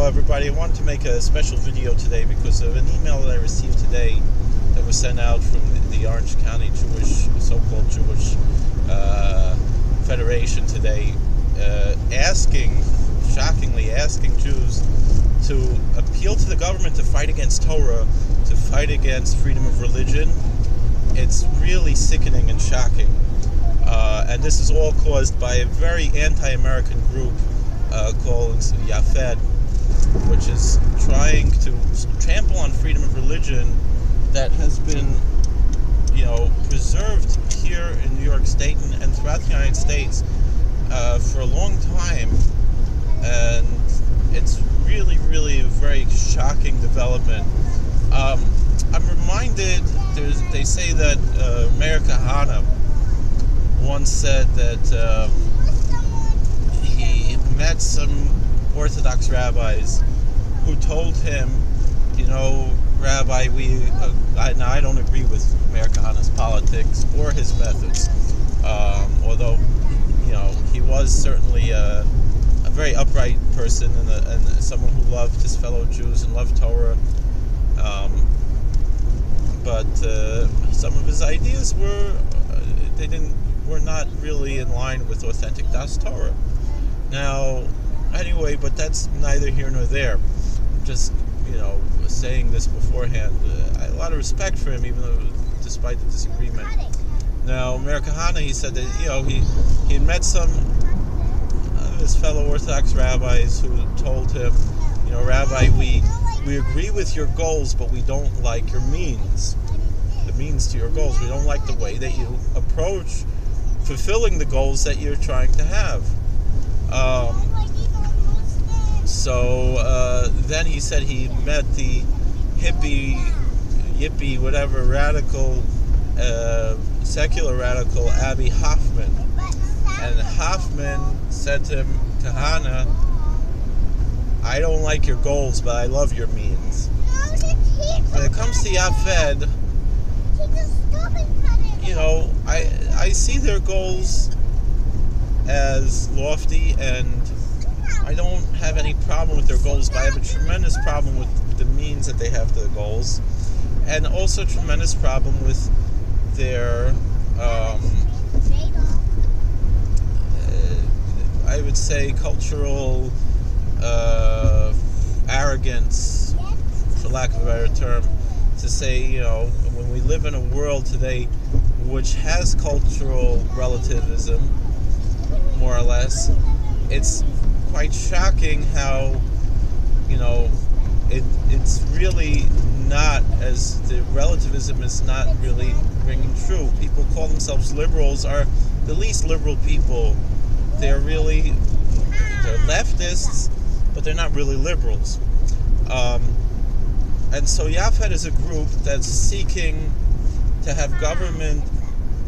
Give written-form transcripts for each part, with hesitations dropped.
everybody. I wanted to make a special video today because of an email that I received today that was sent out from the Orange County so-called Jewish Federation today, shockingly asking Jews to appeal to the government to fight against Torah, to fight against freedom of religion. It's really sickening and shocking. And this is all caused by a very anti-American group called YAFED, which is trying to trample on freedom of religion that has been, preserved here in New York State and throughout the United States for a long time. And it's really, really a very shocking development. I'm reminded, they say that Mayor Kahana once said that he met some Orthodox rabbis who told him, Rabbi, I don't agree with Mayor Kahana's politics or his methods, although, he was certainly a very upright person and someone who loved his fellow Jews and loved Torah, but some of his ideas were not really in line with authentic Das Torah. Now, anyway, but that's neither here nor there. I'm just, saying this beforehand. I have a lot of respect for him, even though, despite the disagreement. Now, Mayor Kahana, he said that, he had met some of his fellow Orthodox rabbis who told him, Rabbi, we agree with your goals, but we don't like your means. The means to your goals. We don't like the way that you approach fulfilling the goals that you're trying to have. So then he said he met the hippie, whatever, radical, secular radical, Abby Hoffman. And Hoffman said to him, Kahana, I don't like your goals, but I love your means. When it comes to YAFED, I see their goals as lofty, and I don't have any problem with their goals, but I have a tremendous problem with the means that they have to the goals, and also a tremendous problem with their, I would say, cultural arrogance, for lack of a better term, to say, when we live in a world today which has cultural relativism, more or less, it's quite shocking how, it's really not, as the relativism is not really ringing true. People call themselves liberals, are the least liberal people. They're leftists, but they're not really liberals. And so YAFED is a group that's seeking to have government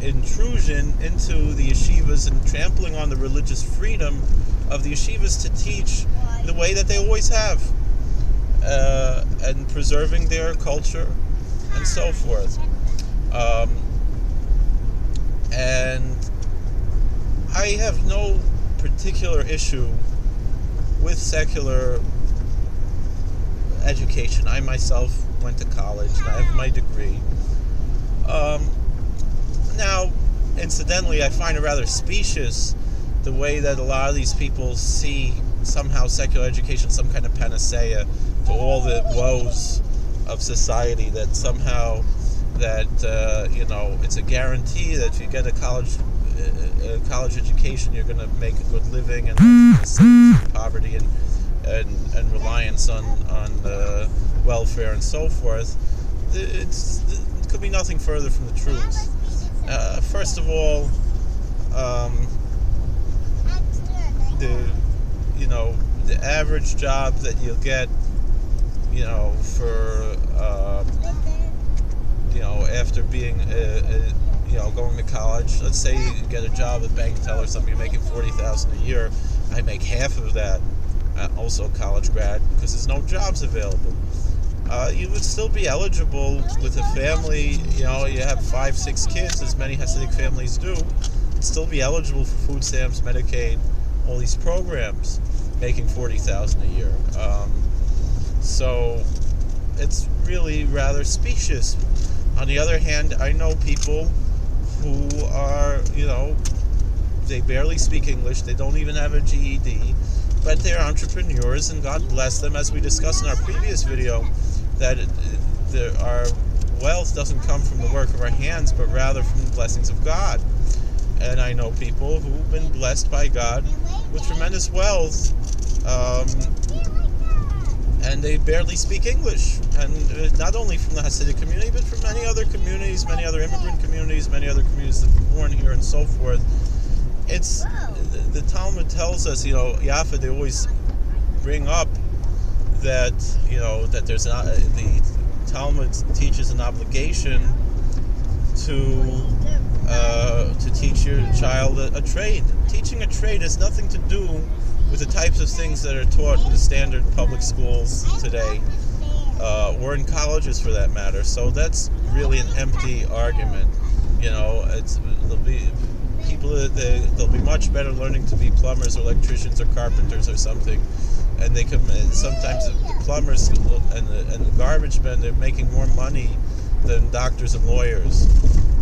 intrusion into the yeshivas and trampling on the religious freedom of the yeshivas to teach the way that they always have, and preserving their culture and so forth. And I have no particular issue with secular education. I myself went to college and I have my degree. Now, incidentally, I find it rather specious the way that a lot of these people see somehow secular education some kind of panacea to all the woes of society, that somehow that it's a guarantee that if you get a college education, you're going to make a good living and save poverty and reliance on welfare and so forth. It could be nothing further from the truth. First of all, the average job that you'll get, for after being going to college. Let's say you get a job at bank teller or something, you're making $40,000 a year. I make half of that. Also a college grad, because there's no jobs available. You would still be eligible with a family. You have 5-6 kids, as many Hasidic families do. You'd still be eligible for food stamps, Medicaid, all these programs, making $40,000 a year. So it's really rather specious. On the other hand, I know people who are, they barely speak English, they don't even have a GED, but they're entrepreneurs, and God bless them, as we discussed in our previous video, that our wealth doesn't come from the work of our hands, but rather from the blessings of God. And I know people who've been blessed by God with tremendous wealth, and they barely speak English. And not only from the Hasidic community, but from many other communities, many other immigrant communities, many other communities that were born here and so forth. It's the Talmud tells us, YAFED, they always bring up that, that there's the Talmud teaches an obligation to teach your child a trade. Teaching a trade has nothing to do with the types of things that are taught in the standard public schools today, or in colleges for that matter. So that's really an empty argument. They'll be much better learning to be plumbers or electricians or carpenters or something, and they can sometimes the plumbers and the garbage men, they're making more money than doctors and lawyers,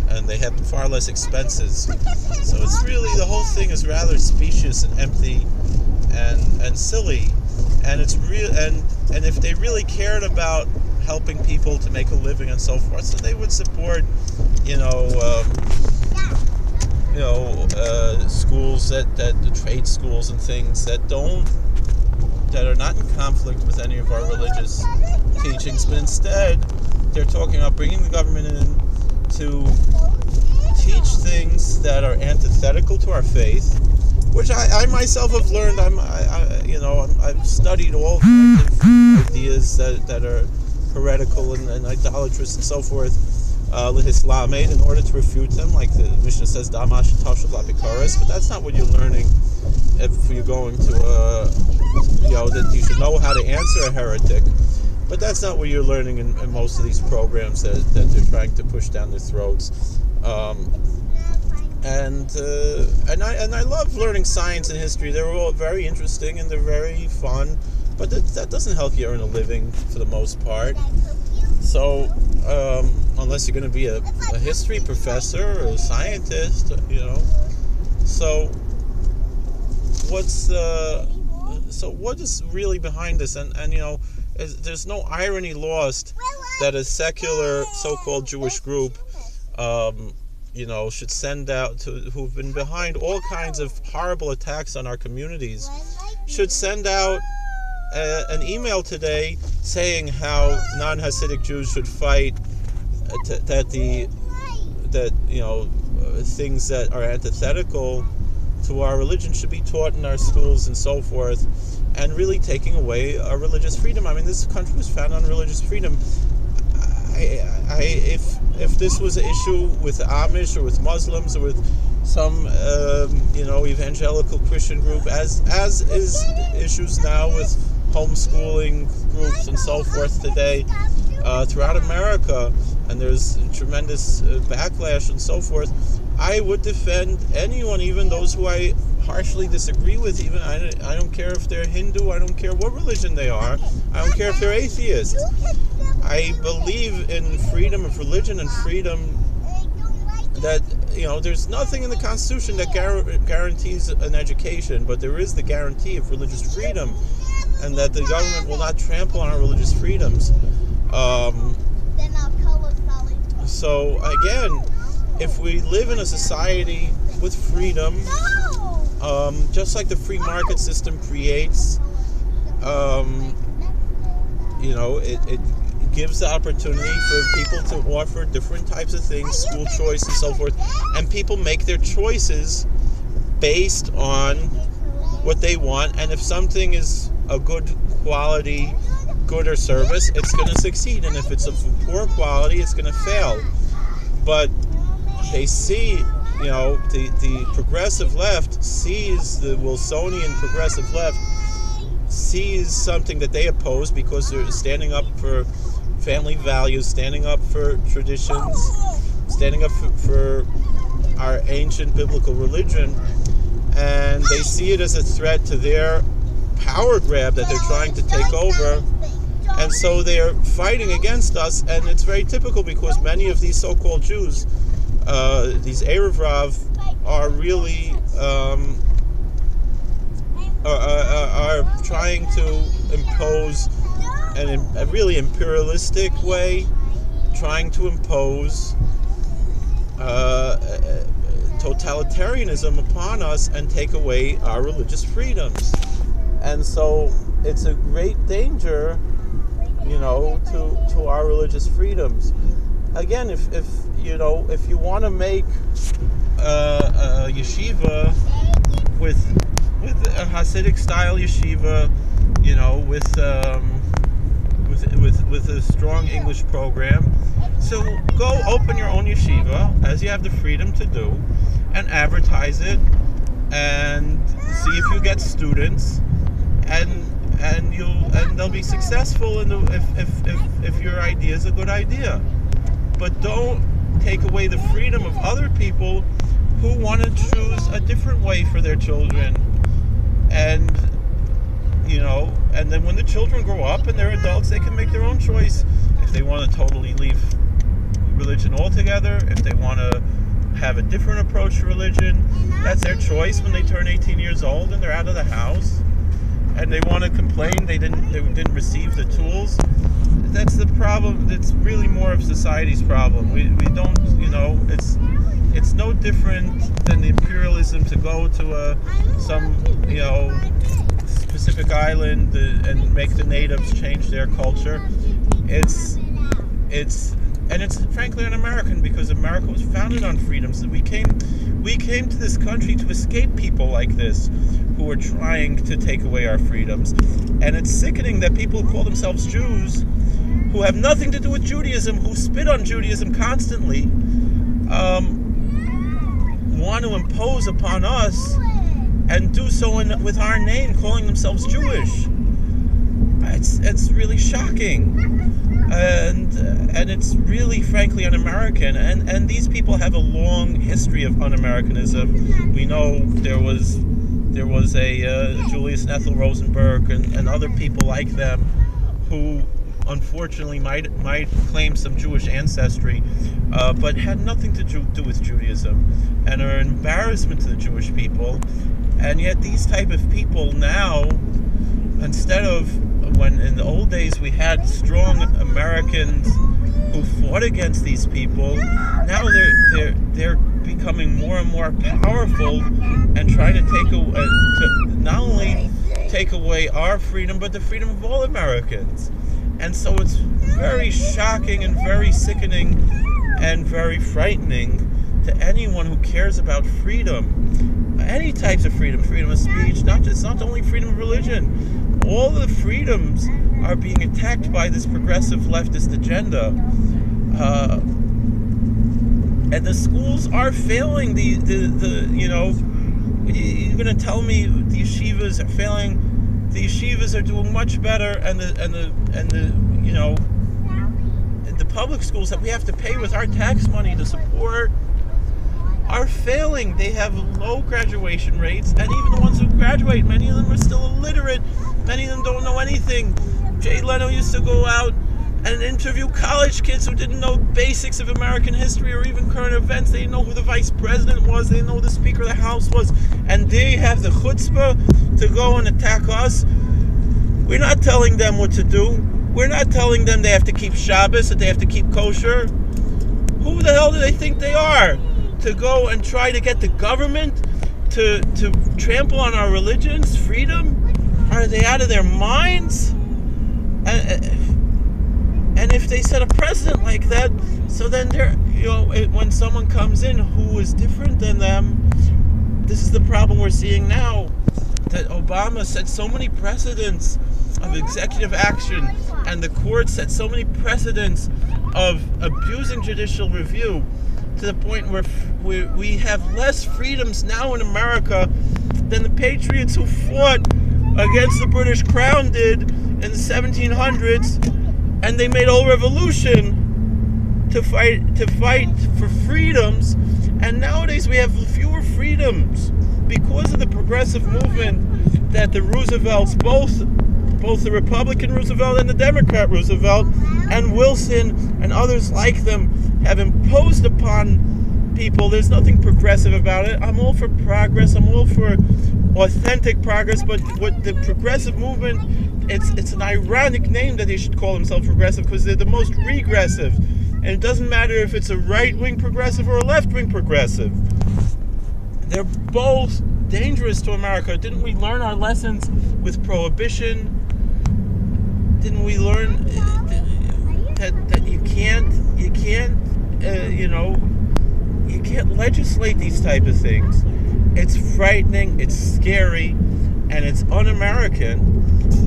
and they have far less expenses. So it's really, the whole thing is rather specious and empty and silly, and it's real. And if they really cared about helping people to make a living and so forth, so they would support schools that the trade schools and things that are not in conflict with any of our religious teachings, but instead they're talking about bringing the government in to teach things that are antithetical to our faith, which I myself have learned. I've studied all kinds of ideas that are heretical and idolatrous and so forth, Islamate, in order to refute them, like the Mishnah says, Damash Tashul Lapikaris. But that's not what you're learning if you're going to, that you should know how to answer a heretic. But that's not what you're learning in most of these programs that they're trying to push down their throats. And I love learning science and history. They're all very interesting and they're very fun, but that doesn't help you earn a living for the most part. So unless you're going to be a history professor or a scientist, So what is really behind this? And there's no irony lost that a secular so-called Jewish group should send out who've been behind all kinds of horrible attacks on our communities, should send out an email today saying how non-Hasidic Jews should fight things that are antithetical to our religion should be taught in our schools and so forth, and really taking away our religious freedom. I mean, this country was founded on religious freedom. If this was an issue with the Amish or with Muslims or with some evangelical Christian group, as is issues now with homeschooling groups and so forth today throughout America, and there's tremendous backlash and so forth, I would defend anyone, even those who I harshly disagree with. Even I don't care if they're Hindu, I don't care what religion they are, I don't care if they're atheists. I believe in freedom of religion and freedom that, there's nothing in the Constitution that guarantees an education, but there is the guarantee of religious freedom, and that the government will not trample on our religious freedoms. So again, if we live in a society with freedom, just like the free market system creates, it gives the opportunity for people to offer different types of things, school choice and so forth, and people make their choices based on what they want, and if something is a good quality good or service, it's going to succeed, and if it's of poor quality, it's going to fail. But they see, the progressive left sees, the Wilsonian progressive left sees something that they oppose because they're standing up for family values, standing up for traditions, standing up for our ancient biblical religion, and they see it as a threat to their power grab that they're trying to take over, And so they're fighting against us, and it's very typical because many of these so-called Jews, these Erev Rav, are really are trying to impose a really imperialistic way, trying to impose totalitarianism upon us and take away our religious freedoms. And so it's a great danger, to our religious freedoms. Again, if you want to make a yeshiva with a Hasidic style yeshiva, with a strong English program, so go open your own yeshiva, as you have the freedom to do, and advertise it, and see if you get students, and they'll be successful if your idea is a good idea. But don't take away the freedom of other people who want to choose a different way for their children. And then when the children grow up and they're adults, they can make their own choice. If they want to totally leave religion altogether, if they want to have a different approach to religion, that's their choice when they turn 18 years old and they're out of the house. And they want to complain they didn't receive the tools. That's the problem. It's really more of society's problem. We don't, it's no different than the imperialism to go to some specific island and make the natives change their culture. It's frankly un-American, because America was founded on freedoms. We came to this country to escape people like this who are trying to take away our freedoms. And it's sickening that people who call themselves Jews, who have nothing to do with Judaism, who spit on Judaism constantly, want to impose upon us and do so with our name, calling themselves Jewish. It's really shocking, and it's really, frankly, un-American. And these people have a long history of un-Americanism. We know there was a Julius and Ethel Rosenberg and other people like them who unfortunately might claim some Jewish ancestry, but had nothing to do with Judaism, and are an embarrassment to the Jewish people. And yet these type of people now, instead of when in the old days we had strong Americans who fought against these people, now they're becoming more and more powerful and trying to not only take away our freedom, but the freedom of all Americans. And so it's very shocking and very sickening and very frightening to anyone who cares about freedom, any types of freedom of speech, not only freedom of religion. All the freedoms are being attacked by this progressive leftist agenda, and the schools are failing. You're going to tell me the yeshivas are failing? The yeshivas are doing much better, and the public schools that we have to pay with our tax money to support are failing. They have low graduation rates, and even the ones who graduate, many of them are still illiterate. Many of them don't know anything. Jay Leno used to go out and interview college kids who didn't know basics of American history or even current events. They didn't know who the vice president was. They didn't know who the Speaker of the House was. And they have the chutzpah to go and attack us. We're not telling them what to do. We're not telling them they have to keep Shabbos, that they have to keep kosher. Who the hell do they think they are to go and try to get the government to trample on our religion's freedom? Are they out of their minds? And if they set a precedent like that, so then when someone comes in who is different than them, this is the problem we're seeing now. That Obama set so many precedents of executive action, and the court set so many precedents of abusing judicial review, to the point where we have less freedoms now in America than the patriots who fought against the British Crown did in the 1700s, and they made a whole revolution to fight for freedoms. And nowadays we have fewer freedoms because of the progressive movement that the Roosevelts both both the Republican Roosevelt and the Democrat Roosevelt, and Wilson and others like them have imposed upon people. There's nothing progressive about it. I'm all for progress. I'm all for authentic progress, but what the progressive movement, it's an ironic name that they should call themselves progressive, because they're the most regressive. And it doesn't matter if it's a right-wing progressive or a left-wing progressive. They're both dangerous to America. Didn't we learn our lessons with Prohibition? Didn't we learn that you can't legislate these type of things? It's frightening, it's scary, and it's un-American,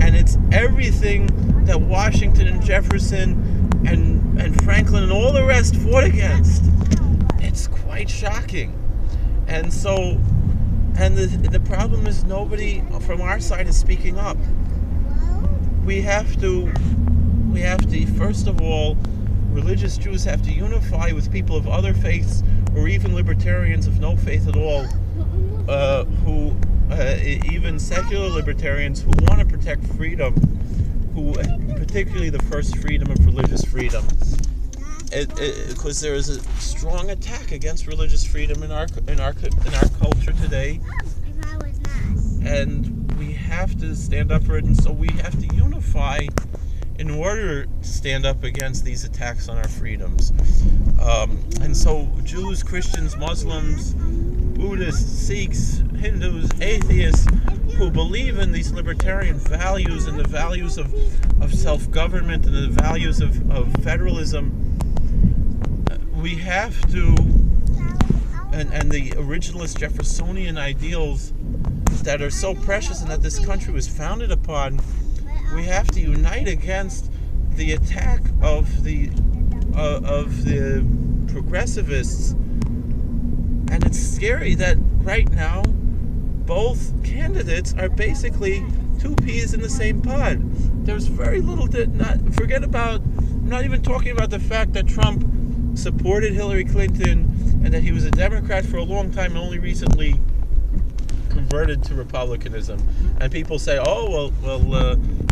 and it's everything that Washington and Jefferson and Franklin and all the rest fought against. It's quite shocking. And so, and the problem is nobody from our side is speaking up. We have to, first of all, religious Jews have to unify with people of other faiths, or even libertarians of no faith at all, even secular libertarians who want to protect freedom, particularly the first freedom of religious freedom, because there is a strong attack against religious freedom in our culture today, and we have to stand up for it. And so we have to unify in order to stand up against these attacks on our freedoms. And so Jews, Christians, Muslims, Buddhists, Sikhs, Hindus, atheists who believe in these libertarian values and the values of self-government and the values of federalism, we have to, and the originalist Jeffersonian ideals that are so precious and that this country was founded upon, we have to unite against the attack of the progressivists. And it's scary that right now both candidates are basically two peas in the same pod. There's very little I'm not even talking about the fact that Trump supported Hillary Clinton and that he was a Democrat for a long time and only recently converted to Republicanism. And people say,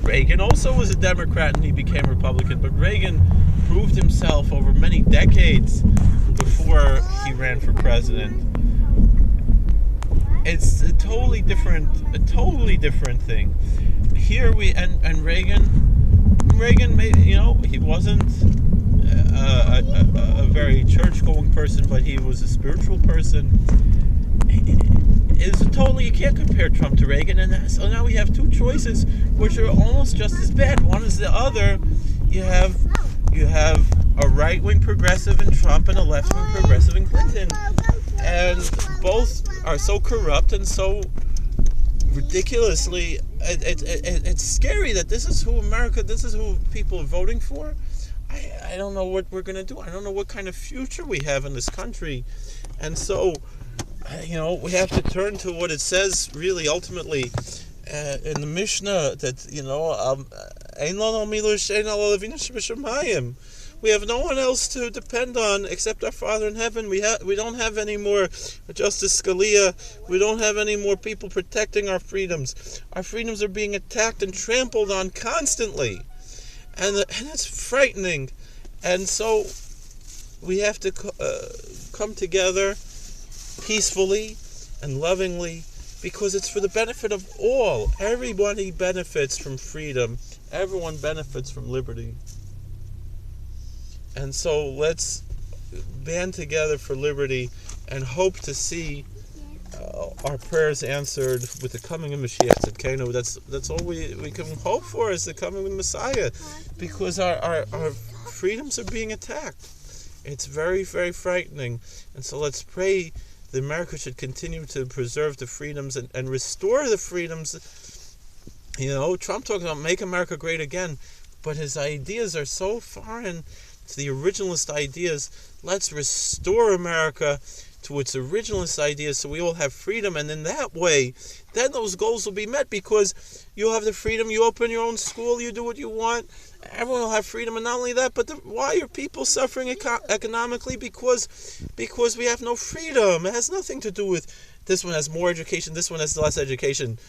Reagan also was a Democrat and he became Republican, but Reagan proved himself over many decades before he ran for president. It's a totally different thing. Here and Reagan, he wasn't a very church-going person, but he was a spiritual person. You can't compare Trump to Reagan, and so now we have two choices which are almost just as bad. One is the other. You have a right-wing progressive in Trump and a left-wing progressive in Clinton, and both are so corrupt and so ridiculously. It's scary that this is who people are voting for. I don't know what we're going to do. I don't know what kind of future we have in this country. And so, we have to turn to what it says really ultimately in the Mishnah, that, we have no one else to depend on except our Father in heaven. We don't have any more Justice Scalia. We don't have any more people protecting our freedoms. Our freedoms are being attacked and trampled on constantly. And it's frightening. And so we have to come together peacefully and lovingly, because it's for the benefit of all. Everybody benefits from freedom. Everyone benefits from liberty. And so let's band together for liberty and hope to see our prayers answered with the coming of Mashiach Tzidkenu. That's all we can hope for, is the coming of the Messiah, because our freedoms are being attacked. It's very, very frightening. And so let's pray that America should continue to preserve the freedoms and restore the freedoms. Trump talks about make America great again, but his ideas are so foreign to the originalist ideas. Let's restore America to its originalist ideas so we all have freedom, and in that way, then those goals will be met, because you'll have the freedom, you open your own school, you do what you want, everyone will have freedom. And not only that, but why are people suffering economically? Because we have no freedom. It has nothing to do with this one has more education, this one has less education.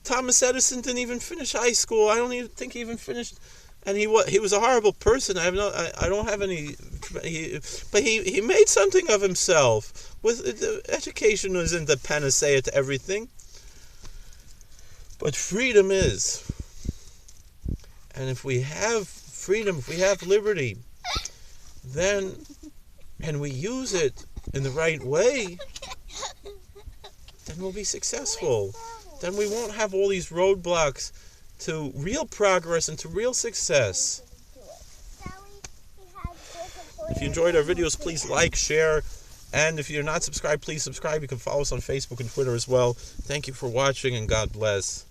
Thomas Edison didn't even finish high school. I don't even think he even finished. And he was a horrible person. I don't have any. But he made something of himself. Education isn't the panacea to everything. But freedom is. And if we have freedom, if we have liberty, then, and we use it in the right way, then we'll be successful. Then we won't have all these roadblocks to real progress and to real success. If you enjoyed our videos, please like, share, and if you're not subscribed, please subscribe. You can follow us on Facebook and Twitter as well. Thank you for watching, and God bless.